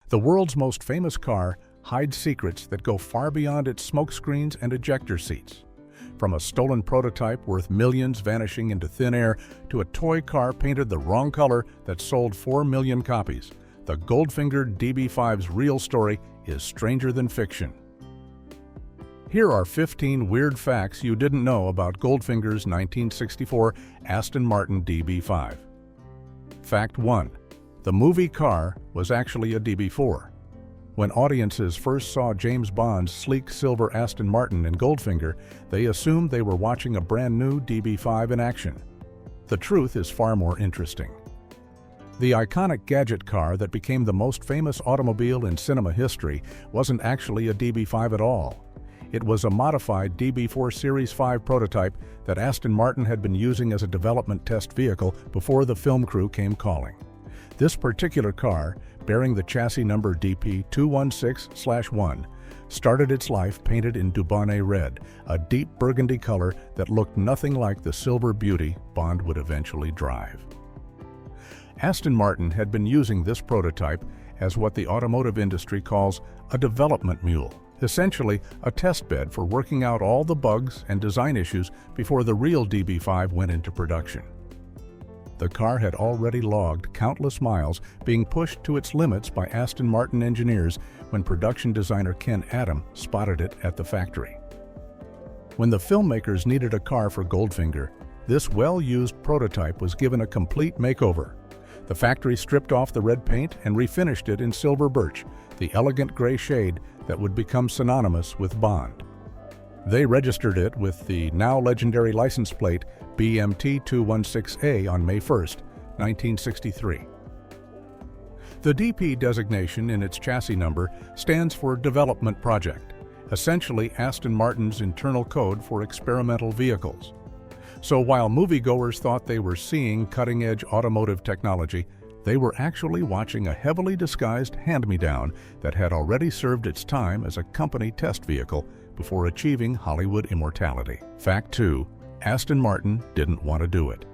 The world's most famous car hides secrets that go far beyond its smokescreens and ejector seats. From a stolen prototype worth millions vanishing into thin air to a toy car painted the wrong color that sold 4 million copies, the Goldfinger DB5's real story is stranger than fiction. Here are 15 weird facts you didn't know about Goldfinger's 1964 Aston Martin DB5. Fact 1. The movie car was actually a DB4. When audiences first saw James Bond's sleek silver Aston Martin in Goldfinger, they assumed they were watching a brand new DB5 in action. The truth is far more interesting. The iconic gadget car that became the most famous automobile in cinema history wasn't actually a DB5 at all. It was a modified DB4 Series 5 prototype that Aston Martin had been using as a development test vehicle before the film crew came calling. This particular car, bearing the chassis number DP216/1, started its life painted in Dubonnet red, a deep burgundy color that looked nothing like the silver beauty Bond would eventually drive. Aston Martin had been using this prototype as what the automotive industry calls a development mule, essentially a test bed for working out all the bugs and design issues before the real DB5 went into production. The car had already logged countless miles, being pushed to its limits by Aston Martin engineers when production designer Ken Adam spotted it at the factory. When the filmmakers needed a car for Goldfinger, this well-used prototype was given a complete makeover. The factory stripped off the red paint and refinished it in silver birch, the elegant gray shade that would become synonymous with Bond. They registered it with the now legendary license plate BMT216A on May 1, 1963. The DP designation in its chassis number stands for Development Project, essentially Aston Martin's internal code for experimental vehicles. So while moviegoers thought they were seeing cutting-edge automotive technology, they were actually watching a heavily disguised hand-me-down that had already served its time as a company test vehicle before achieving Hollywood immortality. Fact 2. Aston Martin didn't want to do it.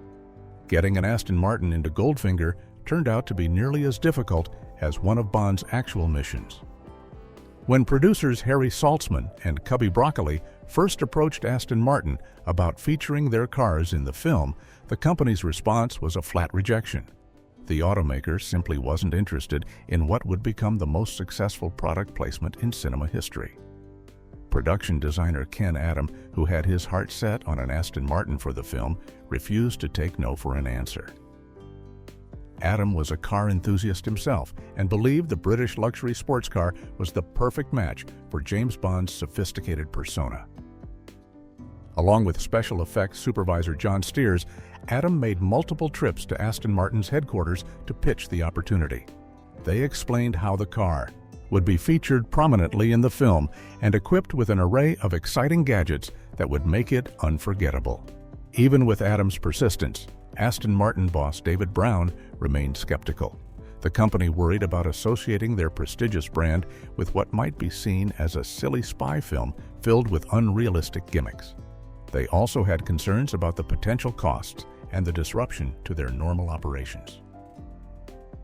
Getting an Aston Martin into Goldfinger turned out to be nearly as difficult as one of Bond's actual missions. When producers Harry Saltzman and Cubby Broccoli first approached Aston Martin about featuring their cars in the film, the company's response was a flat rejection. The automaker simply wasn't interested in what would become the most successful product placement in cinema history. Production designer Ken Adam, who had his heart set on an Aston Martin for the film, refused to take no for an answer. Adam was a car enthusiast himself and believed the British luxury sports car was the perfect match for James Bond's sophisticated persona. Along with special effects supervisor John Steers, Adam made multiple trips to Aston Martin's headquarters to pitch the opportunity. They explained how the car would be featured prominently in the film and equipped with an array of exciting gadgets that would make it unforgettable. Even with Adam's persistence, Aston Martin boss David Brown remained skeptical. The company worried about associating their prestigious brand with what might be seen as a silly spy film filled with unrealistic gimmicks. They also had concerns about the potential costs and the disruption to their normal operations.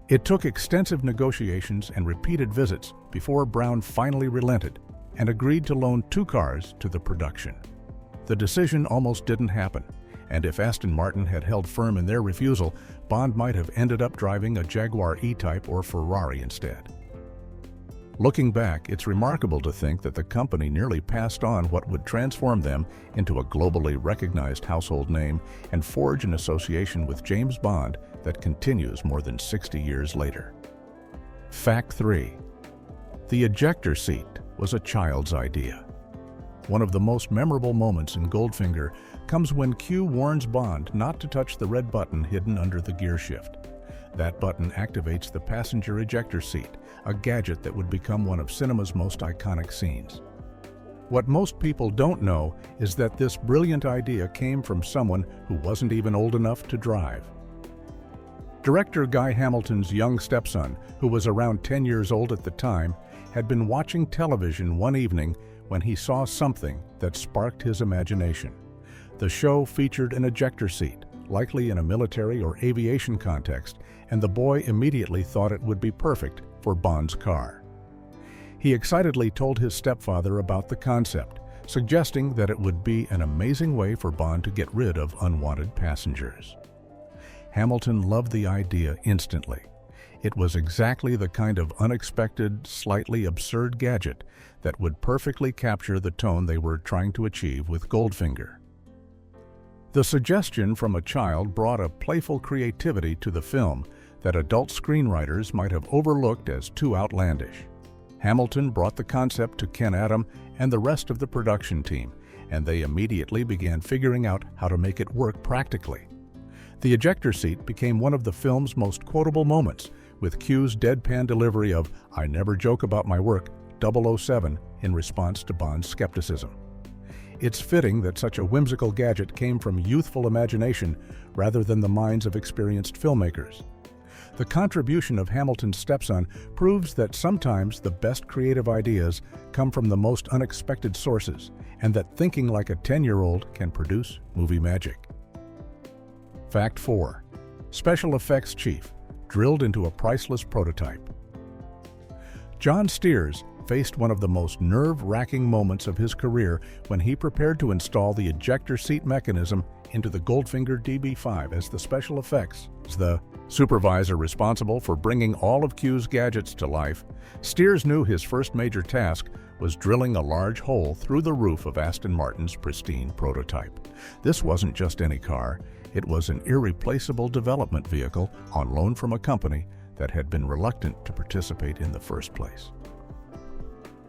It took extensive negotiations and repeated visits before Brown finally relented and agreed to loan 2 cars to the production. The decision almost didn't happen, and if Aston Martin had held firm in their refusal, Bond might have ended up driving a Jaguar E-Type or Ferrari instead. Looking back, it's remarkable to think that the company nearly passed on what would transform them into a globally recognized household name and forge an association with James Bond that continues more than 60 years later. Fact 3. The ejector seat was a child's idea. One of the most memorable moments in Goldfinger comes when Q warns Bond not to touch the red button hidden under the gear shift. That button activates the passenger ejector seat, a gadget that would become one of cinema's most iconic scenes. What most people don't know is that this brilliant idea came from someone who wasn't even old enough to drive. Director Guy Hamilton's young stepson, who was around 10 years old at the time, had been watching television one evening when he saw something that sparked his imagination. The show featured an ejector seat, likely in a military or aviation context, and the boy immediately thought it would be perfect for Bond's car. He excitedly told his stepfather about the concept, suggesting that it would be an amazing way for Bond to get rid of unwanted passengers. Hamilton loved the idea instantly. It was exactly the kind of unexpected, slightly absurd gadget that would perfectly capture the tone they were trying to achieve with Goldfinger. The suggestion from a child brought a playful creativity to the film that adult screenwriters might have overlooked as too outlandish. Hamilton brought the concept to Ken Adam and the rest of the production team, and they immediately began figuring out how to make it work practically. The ejector seat became one of the film's most quotable moments, with Q's deadpan delivery of "I never joke about my work, 007" in response to Bond's skepticism. It's fitting that such a whimsical gadget came from youthful imagination rather than the minds of experienced filmmakers. The contribution of Hamilton's stepson proves that sometimes the best creative ideas come from the most unexpected sources, and that thinking like a 10-year-old can produce movie magic. Fact 4. Special Effects Chief, drilled into a priceless prototype. John Steers faced one of the most nerve-wracking moments of his career when he prepared to install the ejector seat mechanism into the Goldfinger DB5 as the special effects. As the supervisor responsible for bringing all of Q's gadgets to life, Steers knew his first major task was drilling a large hole through the roof of Aston Martin's pristine prototype. This wasn't just any car, it was an irreplaceable development vehicle on loan from a company that had been reluctant to participate in the first place.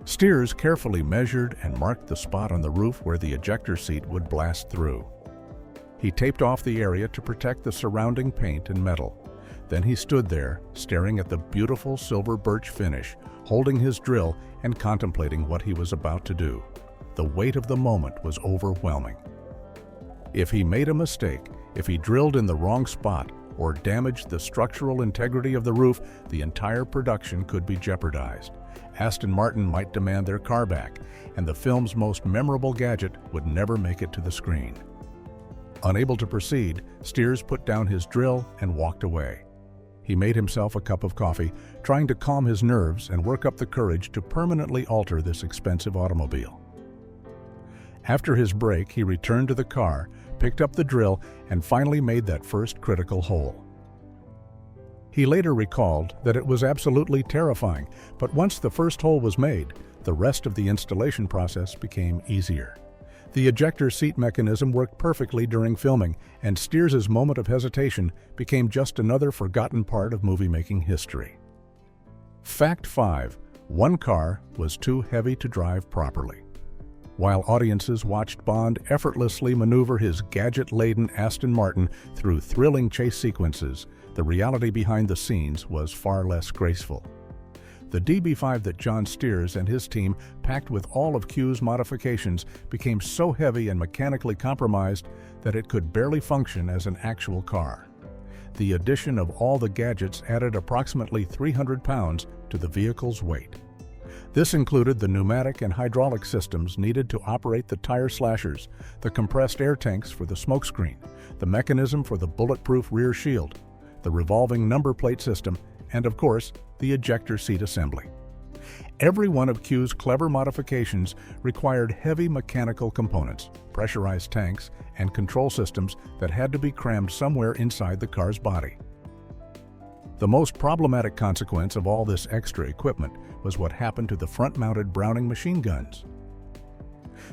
Steers carefully measured and marked the spot on the roof where the ejector seat would blast through. He taped off the area to protect the surrounding paint and metal. Then he stood there, staring at the beautiful silver birch finish, holding his drill and contemplating what he was about to do. The weight of the moment was overwhelming. If he made a mistake, if he drilled in the wrong spot, or damaged the structural integrity of the roof, the entire production could be jeopardized. Aston Martin might demand their car back, and the film's most memorable gadget would never make it to the screen. Unable to proceed, Steers put down his drill and walked away. He made himself a cup of coffee, trying to calm his nerves and work up the courage to permanently alter this expensive automobile. After his break, he returned to the car, picked up the drill, and finally made that first critical hole. He later recalled that it was absolutely terrifying, but once the first hole was made, the rest of the installation process became easier. The ejector seat mechanism worked perfectly during filming, and Steers' moment of hesitation became just another forgotten part of movie-making history. Fact 5. One car was too heavy to drive properly. While audiences watched Bond effortlessly maneuver his gadget-laden Aston Martin through thrilling chase sequences, the reality behind the scenes was far less graceful. The DB5 that John Steers and his team packed with all of Q's modifications became so heavy and mechanically compromised that it could barely function as an actual car. The addition of all the gadgets added approximately 300 pounds to the vehicle's weight. This included the pneumatic and hydraulic systems needed to operate the tire slashers, the compressed air tanks for the smokescreen, the mechanism for the bulletproof rear shield, the revolving number plate system, and of course, the ejector seat assembly. Every one of Q's clever modifications required heavy mechanical components, pressurized tanks, and control systems that had to be crammed somewhere inside the car's body. The most problematic consequence of all this extra equipment was what happened to the front-mounted Browning machine guns.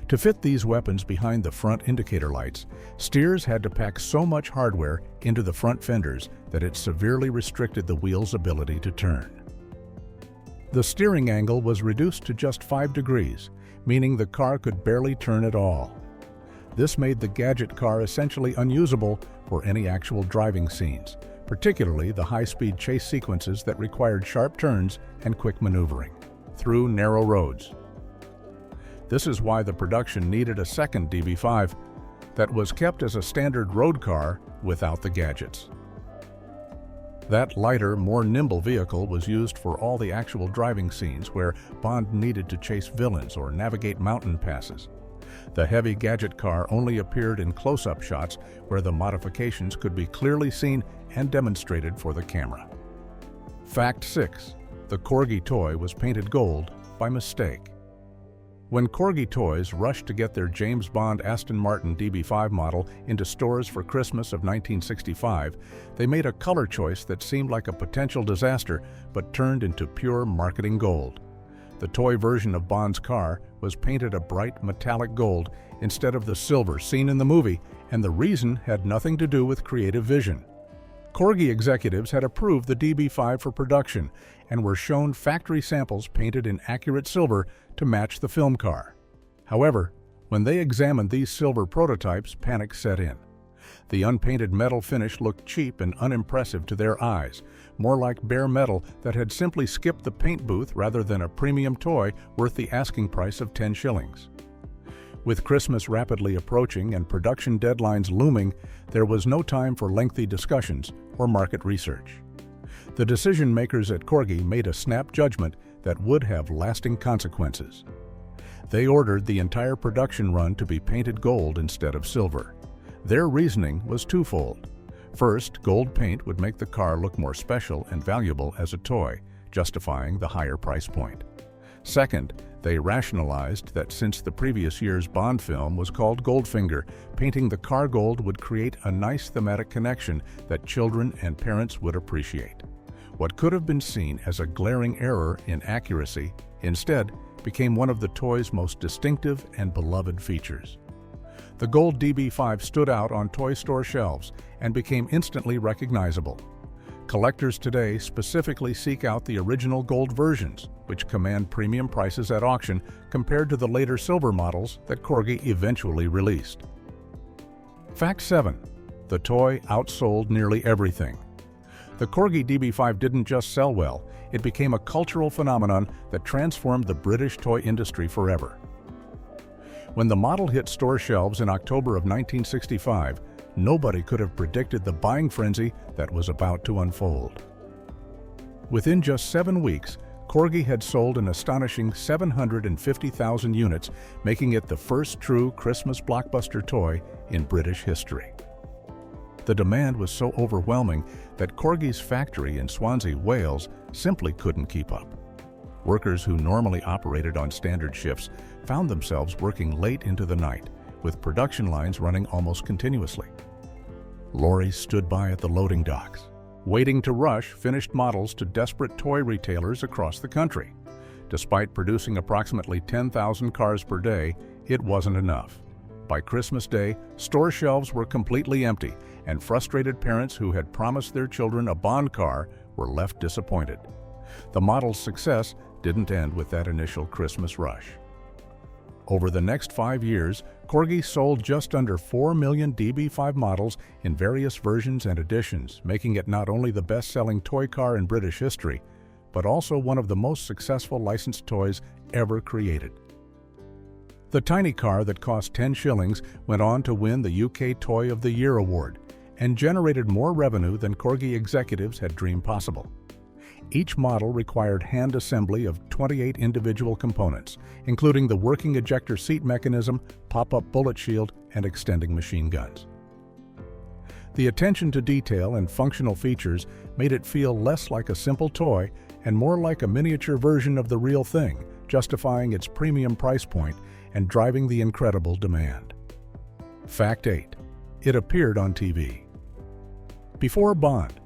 To fit these weapons behind the front indicator lights, Steers had to pack so much hardware into the front fenders that it severely restricted the wheel's ability to turn. The steering angle was reduced to just 5 degrees, meaning the car could barely turn at all. This made the gadget car essentially unusable for any actual driving scenes, particularly the high-speed chase sequences that required sharp turns and quick maneuvering through narrow roads. This is why the production needed a second DB5 that was kept as a standard road car without the gadgets. That lighter, more nimble vehicle was used for all the actual driving scenes where Bond needed to chase villains or navigate mountain passes. The heavy gadget car only appeared in close-up shots where the modifications could be clearly seen and demonstrated for the camera. Fact 6. the Corgi toy was painted gold by mistake. When Corgi Toys rushed to get their James Bond Aston Martin DB5 model into stores for Christmas of 1965, they made a color choice that seemed like a potential disaster but turned into pure marketing gold. The toy version of Bond's car was painted a bright metallic gold instead of the silver seen in the movie, and the reason had nothing to do with creative vision. Corgi executives had approved the DB5 for production and were shown factory samples painted in accurate silver to match the film car. However, when they examined these silver prototypes, panic set in. The unpainted metal finish looked cheap and unimpressive to their eyes, more like bare metal that had simply skipped the paint booth rather than a premium toy worth the asking price of 10 shillings. With Christmas rapidly approaching and production deadlines looming, there was no time for lengthy discussions or market research. The decision-makers at Corgi made a snap judgment that would have lasting consequences. They ordered the entire production run to be painted gold instead of silver. Their reasoning was twofold. First, gold paint would make the car look more special and valuable as a toy, justifying the higher price point. Second, they rationalized that since the previous year's Bond film was called Goldfinger, painting the car gold would create a nice thematic connection that children and parents would appreciate. What could have been seen as a glaring error in accuracy instead became one of the toy's most distinctive and beloved features. The gold DB5 stood out on toy store shelves and became instantly recognizable. Collectors today specifically seek out the original gold versions, which command premium prices at auction compared to the later silver models that Corgi eventually released. Fact 7. The toy outsold nearly everything. The Corgi DB5 didn't just sell well, it became a cultural phenomenon that transformed the British toy industry forever. When the model hit store shelves in October of 1965, nobody could have predicted the buying frenzy that was about to unfold. Within just 7 weeks, Corgi had sold an astonishing 750,000 units, making it the first true Christmas blockbuster toy in British history. The demand was so overwhelming that Corgi's factory in Swansea, Wales, simply couldn't keep up. Workers who normally operated on standard shifts found themselves working late into the night, with production lines running almost continuously. Lorries stood by at the loading docks, waiting to rush finished models to desperate toy retailers across the country. Despite producing approximately 10,000 cars per day, it wasn't enough. By Christmas Day, store shelves were completely empty, and frustrated parents who had promised their children a Bond car were left disappointed. The model's success didn't end with that initial Christmas rush. Over the next 5 years, Corgi sold just under 4 million DB5 models in various versions and editions, making it not only the best-selling toy car in British history, but also one of the most successful licensed toys ever created. The tiny car that cost 10 shillings went on to win the UK Toy of the Year award and generated more revenue than Corgi executives had dreamed possible. Each model required hand assembly of 28 individual components, including the working ejector seat mechanism, pop-up bullet shield, and extending machine guns. The attention to detail and functional features made it feel less like a simple toy and more like a miniature version of the real thing, justifying its premium price point and driving the incredible demand. Fact 8. It appeared on TV. Before Bond.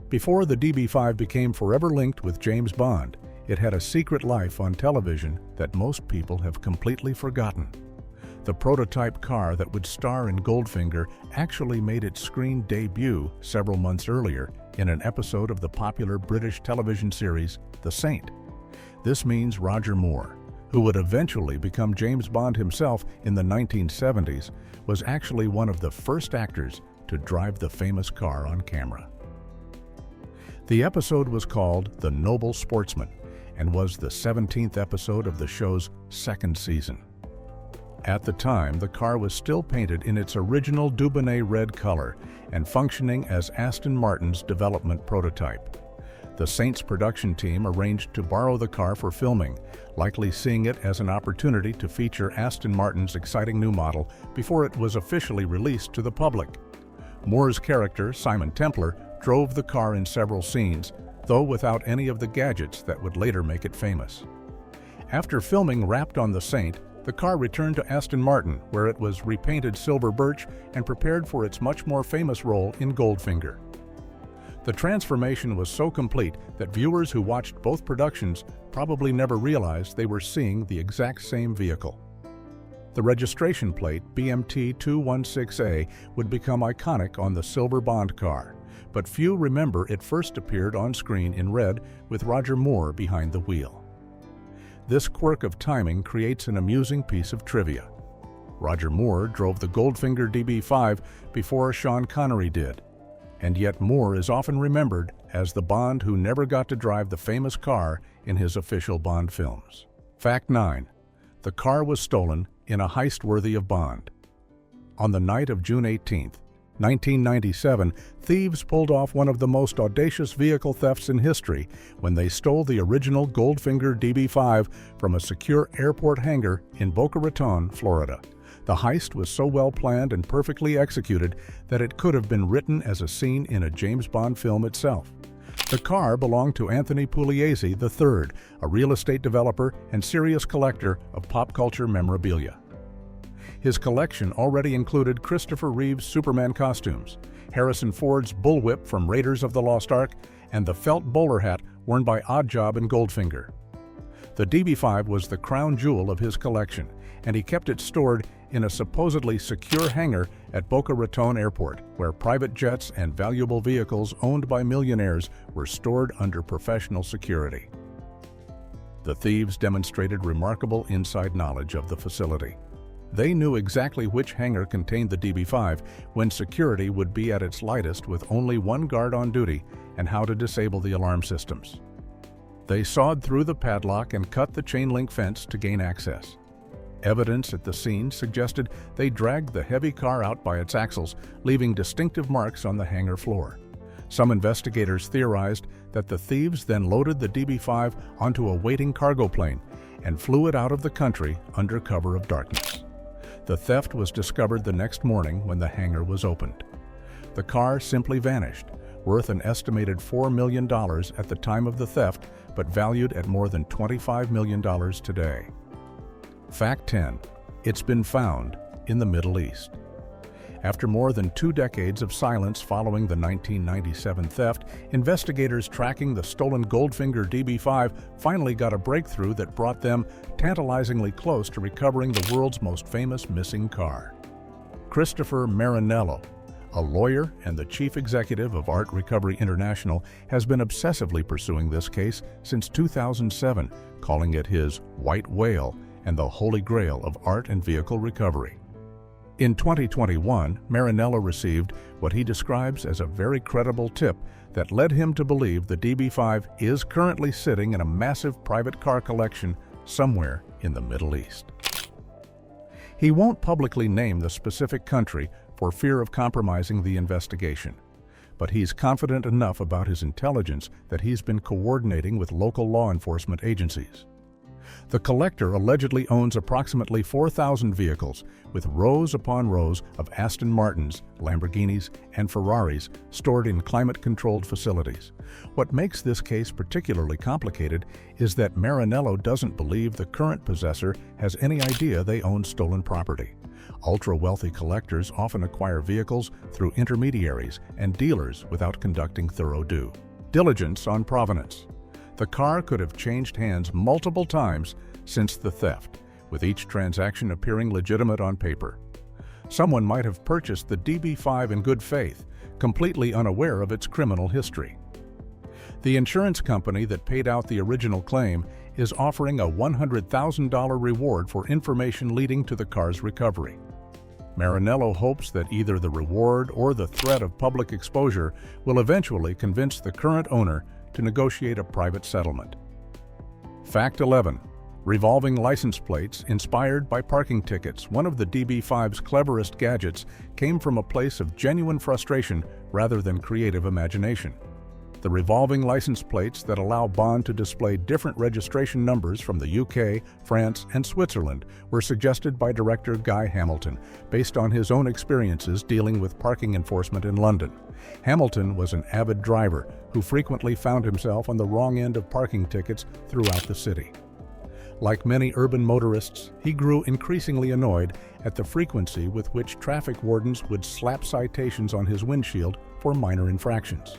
Before the DB5 became forever linked with James Bond, it had a secret life on television that most people have completely forgotten. The prototype car that would star in Goldfinger actually made its screen debut several months earlier in an episode of the popular British television series The Saint. This means Roger Moore, who would eventually become James Bond himself in the 1970s, was actually one of the first actors to drive the famous car on camera. The episode was called The Noble Sportsman and was the 17th episode of the show's second season. At the time, the car was still painted in its original Dubonnet red color and functioning as Aston Martin's development prototype. The Saints production team arranged to borrow the car for filming, likely seeing it as an opportunity to feature Aston Martin's exciting new model before it was officially released to the public. Moore's character, Simon Templar, drove the car in several scenes, though without any of the gadgets that would later make it famous. After filming wrapped on the Saint, the car returned to Aston Martin, where it was repainted silver birch and prepared for its much more famous role in Goldfinger. The transformation was so complete that viewers who watched both productions probably never realized they were seeing the exact same vehicle. The registration plate, BMT216A, would become iconic on the silver Bond car, but few remember it first appeared on screen in red with Roger Moore behind the wheel. This quirk of timing creates an amusing piece of trivia. Roger Moore drove the Goldfinger DB5 before Sean Connery did, and yet Moore is often remembered as the Bond who never got to drive the famous car in his official Bond films. Fact 9. The car was stolen in a heist worthy of Bond. On the night of June 18, 1997, thieves pulled off one of the most audacious vehicle thefts in history when they stole the original Goldfinger DB5 from a secure airport hangar in Boca Raton, Florida. The heist was so well planned and perfectly executed that it could have been written as a scene in a James Bond film itself. The car belonged to Anthony Pugliese III, a real estate developer and serious collector of pop culture memorabilia. His collection already included Christopher Reeve's Superman costumes, Harrison Ford's bullwhip from Raiders of the Lost Ark, and the felt bowler hat worn by Oddjob in Goldfinger. The DB5 was the crown jewel of his collection, and he kept it stored in a supposedly secure hangar at Boca Raton Airport, where private jets and valuable vehicles owned by millionaires were stored under professional security. The thieves demonstrated remarkable inside knowledge of the facility. They knew exactly which hangar contained the DB5, when security would be at its lightest with only one guard on duty, and how to disable the alarm systems. They sawed through the padlock and cut the chain-link fence to gain access. Evidence at the scene suggested they dragged the heavy car out by its axles, leaving distinctive marks on the hangar floor. Some investigators theorized that the thieves then loaded the DB5 onto a waiting cargo plane and flew it out of the country under cover of darkness. The theft was discovered the next morning when the hangar was opened. The car simply vanished, worth an estimated $4 million at the time of the theft, but valued at more than $25 million today. Fact 10. It's been found in the Middle East. After more than 2 decades of silence following the 1997 theft, investigators tracking the stolen Goldfinger DB5 finally got a breakthrough that brought them tantalizingly close to recovering the world's most famous missing car. Christopher Marinello, a lawyer and the chief executive of Art Recovery International, has been obsessively pursuing this case since 2007, calling it his white whale and the holy grail of art and vehicle recovery. In 2021, Marinello received what he describes as a very credible tip that led him to believe the DB5 is currently sitting in a massive private car collection somewhere in the Middle East. He won't publicly name the specific country for fear of compromising the investigation, but he's confident enough about his intelligence that he's been coordinating with local law enforcement agencies. The collector allegedly owns approximately 4,000 vehicles, with rows upon rows of Aston Martins, Lamborghinis, and Ferraris stored in climate-controlled facilities. What makes this case particularly complicated is that Marinello doesn't believe the current possessor has any idea they own stolen property. Ultra-wealthy collectors often acquire vehicles through intermediaries and dealers without conducting thorough due diligence on provenance. The car could have changed hands multiple times since the theft, with each transaction appearing legitimate on paper. Someone might have purchased the DB5 in good faith, completely unaware of its criminal history. The insurance company that paid out the original claim is offering a $100,000 reward for information leading to the car's recovery. Marinello hopes that either the reward or the threat of public exposure will eventually convince the current owner to negotiate a private settlement. Fact 11. Revolving license plates inspired by parking tickets. One of the DB5's cleverest gadgets came from a place of genuine frustration rather than creative imagination. The revolving license plates that allow Bond to display different registration numbers from the UK, France, and Switzerland were suggested by director Guy Hamilton, based on his own experiences dealing with parking enforcement in London. Hamilton was an avid driver who frequently found himself on the wrong end of parking tickets throughout the city. Like many urban motorists, he grew increasingly annoyed at the frequency with which traffic wardens would slap citations on his windshield for minor infractions.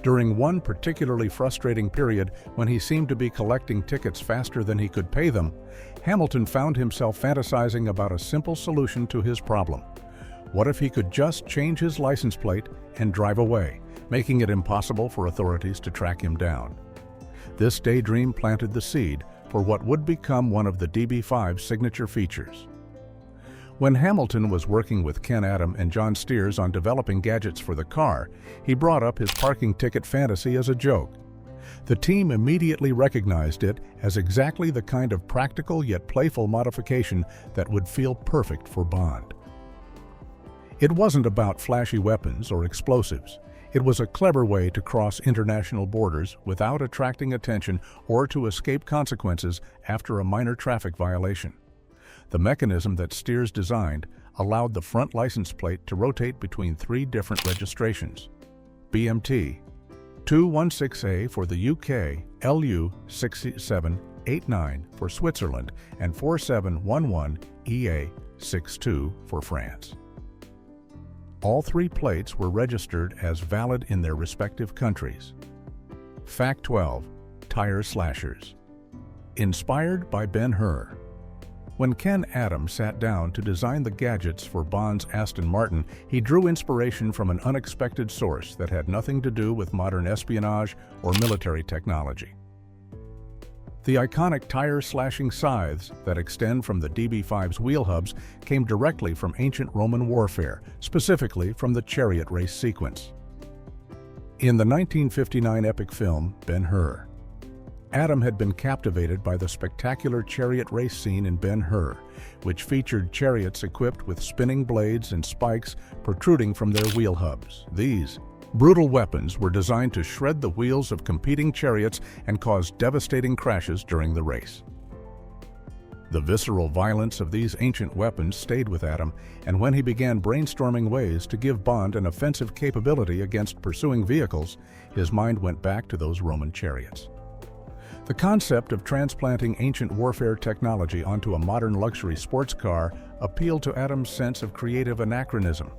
During one particularly frustrating period when he seemed to be collecting tickets faster than he could pay them, Hamilton found himself fantasizing about a simple solution to his problem. What if he could just change his license plate and drive away, making it impossible for authorities to track him down? This daydream planted the seed for what would become one of the DB5's signature features. When Hamilton was working with Ken Adam and John Steers on developing gadgets for the car, he brought up his parking ticket fantasy as a joke. The team immediately recognized it as exactly the kind of practical yet playful modification that would feel perfect for Bond. It wasn't about flashy weapons or explosives. It was a clever way to cross international borders without attracting attention or to escape consequences after a minor traffic violation. The mechanism that Steers designed allowed the front license plate to rotate between three different registrations: BMT 216A for the UK, LU 6789 for Switzerland, and 4711 EA 62 for France. All three plates were registered as valid in their respective countries. Fact 12. Tire slashers. Inspired by Ben-Hur. When Ken Adam sat down to design the gadgets for Bond's Aston Martin, he drew inspiration from an unexpected source that had nothing to do with modern espionage or military technology. The iconic tire-slashing scythes that extend from the DB5's wheel hubs came directly from ancient Roman warfare, specifically from the chariot race sequence. In the 1959 epic film Ben-Hur, Adam had been captivated by the spectacular chariot race scene in Ben-Hur, which featured chariots equipped with spinning blades and spikes protruding from their wheel hubs. These brutal weapons were designed to shred the wheels of competing chariots and cause devastating crashes during the race. The visceral violence of these ancient weapons stayed with Adam, and when he began brainstorming ways to give Bond an offensive capability against pursuing vehicles, his mind went back to those Roman chariots. The concept of transplanting ancient warfare technology onto a modern luxury sports car appealed to Adam's sense of creative anachronism.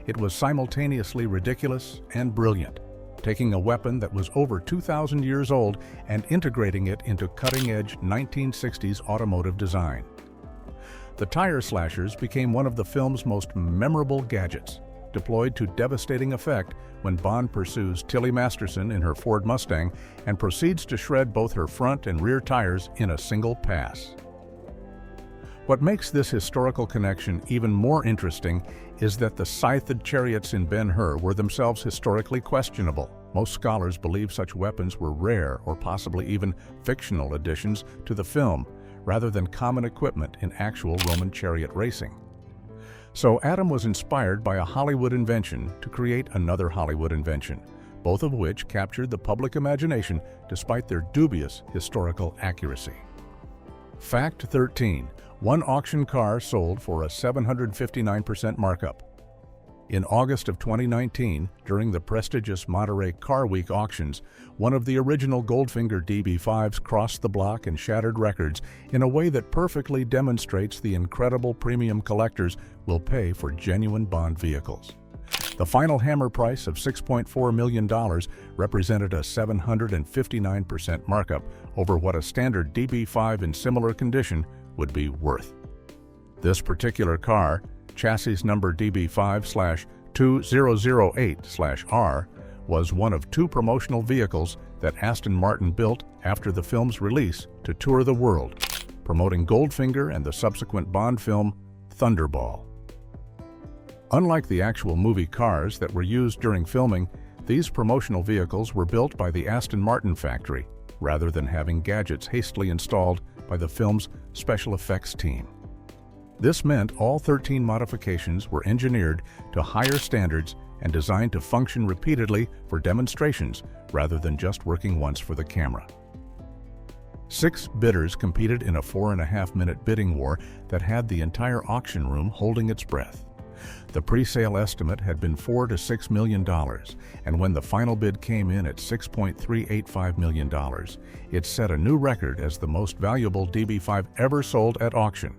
It was simultaneously ridiculous and brilliant, taking a weapon that was over 2,000 years old and integrating it into cutting-edge 1960s automotive design. The tire slashers became one of the film's most memorable gadgets, deployed to devastating effect when Bond pursues Tilly Masterson in her Ford Mustang and proceeds to shred both her front and rear tires in a single pass. What makes this historical connection even more interesting is that the scythed chariots in Ben-Hur were themselves historically questionable. Most scholars believe such weapons were rare or possibly even fictional additions to the film, rather than common equipment in actual Roman chariot racing. So Adam was inspired by a Hollywood invention to create another Hollywood invention, both of which captured the public imagination despite their dubious historical accuracy. Fact 13. One auction car sold for a 759% markup. In August of 2019, during the prestigious Monterey Car Week auctions, one of the original Goldfinger DB5s crossed the block and shattered records in a way that perfectly demonstrates the incredible premium collectors will pay for genuine Bond vehicles. The final hammer price of $6.4 million represented a 759% markup over what a standard DB5 in similar condition would be worth. This particular car, chassis number DB5/2008/R, was one of two promotional vehicles that Aston Martin built after the film's release to tour the world, promoting Goldfinger and the subsequent Bond film Thunderball. Unlike the actual movie cars that were used during filming, these promotional vehicles were built by the Aston Martin factory, rather than having gadgets hastily installed by the film's special effects team. This meant all 13 modifications were engineered to higher standards and designed to function repeatedly for demonstrations rather than just working once for the camera. 6 bidders competed in a 4.5-minute bidding war that had the entire auction room holding its breath. The pre-sale estimate had been $4 to $6 million, and when the final bid came in at $6.385 million, it set a new record as the most valuable DB5 ever sold at auction.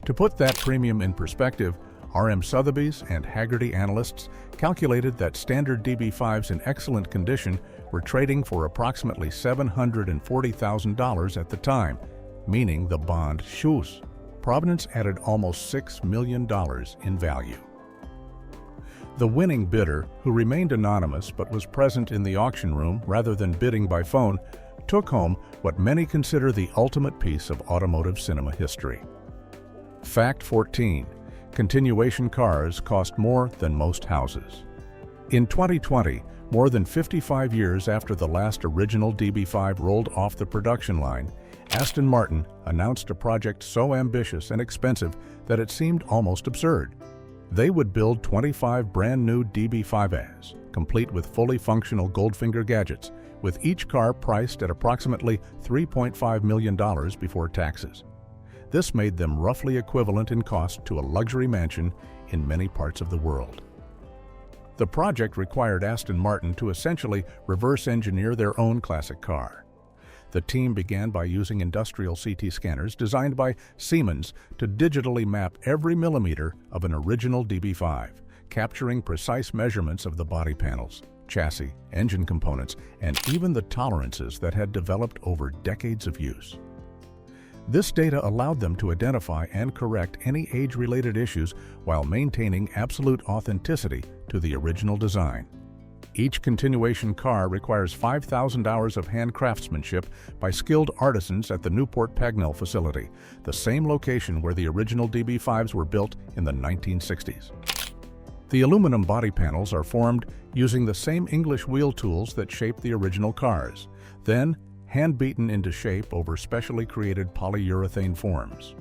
To put that premium in perspective, R.M. Sotheby's and Haggerty analysts calculated that standard DB5s in excellent condition were trading for approximately $740,000 at the time, meaning the Bond shoes. Provenance added almost $6 million in value. The winning bidder, who remained anonymous but was present in the auction room rather than bidding by phone, took home what many consider the ultimate piece of automotive cinema history. Fact 14. Continuation cars cost more than most houses. In 2020, more than 55 years after the last original DB5 rolled off the production line, Aston Martin announced a project so ambitious and expensive that it seemed almost absurd. They would build 25 brand-new DB5s, complete with fully functional Goldfinger gadgets, with each car priced at approximately $3.5 million before taxes. This made them roughly equivalent in cost to a luxury mansion in many parts of the world. The project required Aston Martin to essentially reverse engineer their own classic car. The team began by using industrial CT scanners designed by Siemens to digitally map every millimeter of an original DB5, capturing precise measurements of the body panels, chassis, engine components, and even the tolerances that had developed over decades of use. This data allowed them to identify and correct any age-related issues while maintaining absolute authenticity to the original design. Each continuation car requires 5,000 hours of hand craftsmanship by skilled artisans at the Newport Pagnell facility, the same location where the original DB5s were built in the 1960s. The aluminum body panels are formed using the same English wheel tools that shaped the original cars, then hand-beaten into shape over specially created polyurethane forms.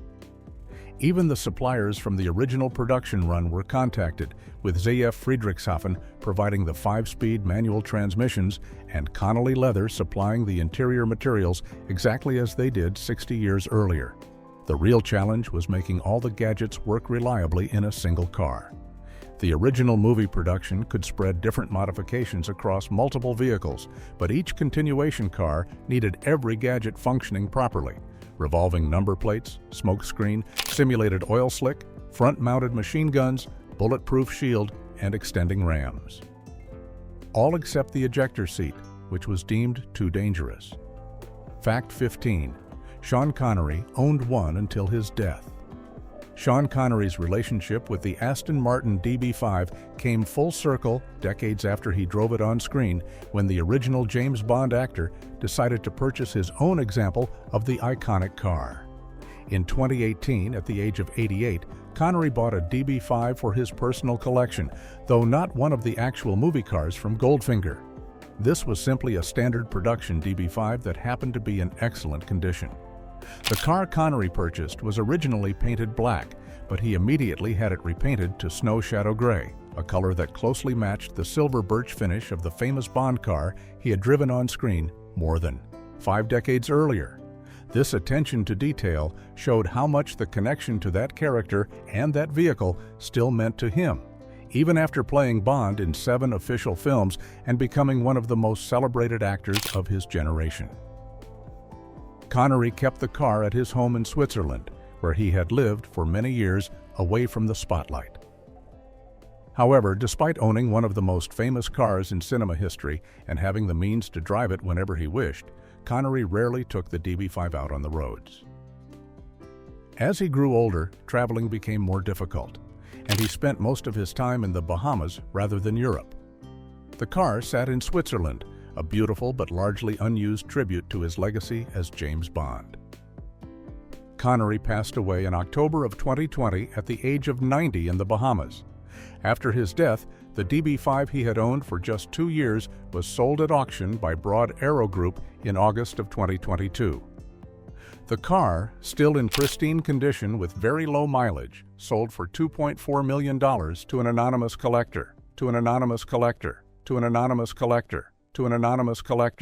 Even the suppliers from the original production run were contacted, with ZF Friedrichshafen providing the 5-speed manual transmissions and Connolly Leather supplying the interior materials exactly as they did 60 years earlier. The real challenge was making all the gadgets work reliably in a single car. The original movie production could spread different modifications across multiple vehicles, but each continuation car needed every gadget functioning properly: revolving number plates, smoke screen, simulated oil slick, front-mounted machine guns, bulletproof shield, and extending rams. All except the ejector seat, which was deemed too dangerous. Fact 15. Sean Connery owned one until his death. Sean Connery's relationship with the Aston Martin DB5 came full circle decades after he drove it on screen, when the original James Bond actor decided to purchase his own example of the iconic car. In 2018, at the age of 88, Connery bought a DB5 for his personal collection, though not one of the actual movie cars from Goldfinger. This was simply a standard production DB5 that happened to be in excellent condition. The car Connery purchased was originally painted black, but he immediately had it repainted to snow shadow gray, a color that closely matched the silver birch finish of the famous Bond car he had driven on screen more than 5 decades earlier. This attention to detail showed how much the connection to that character and that vehicle still meant to him, even after playing Bond in 7 official films and becoming one of the most celebrated actors of his generation. Connery kept the car at his home in Switzerland, where he had lived for many years away from the spotlight. However, despite owning one of the most famous cars in cinema history and having the means to drive it whenever he wished, Connery rarely took the DB5 out on the roads. As he grew older, traveling became more difficult, and he spent most of his time in the Bahamas rather than Europe. The car sat in Switzerland, a beautiful but largely unused tribute to his legacy as James Bond. Connery passed away in October of 2020 at the age of 90 in the Bahamas. After his death, the DB5 he had owned for just 2 years was sold at auction by Broad Arrow Group in August of 2022. The car, still in pristine condition with very low mileage, sold for $2.4 million to an anonymous collector. to an anonymous collector, to an anonymous collector, to an anonymous collector.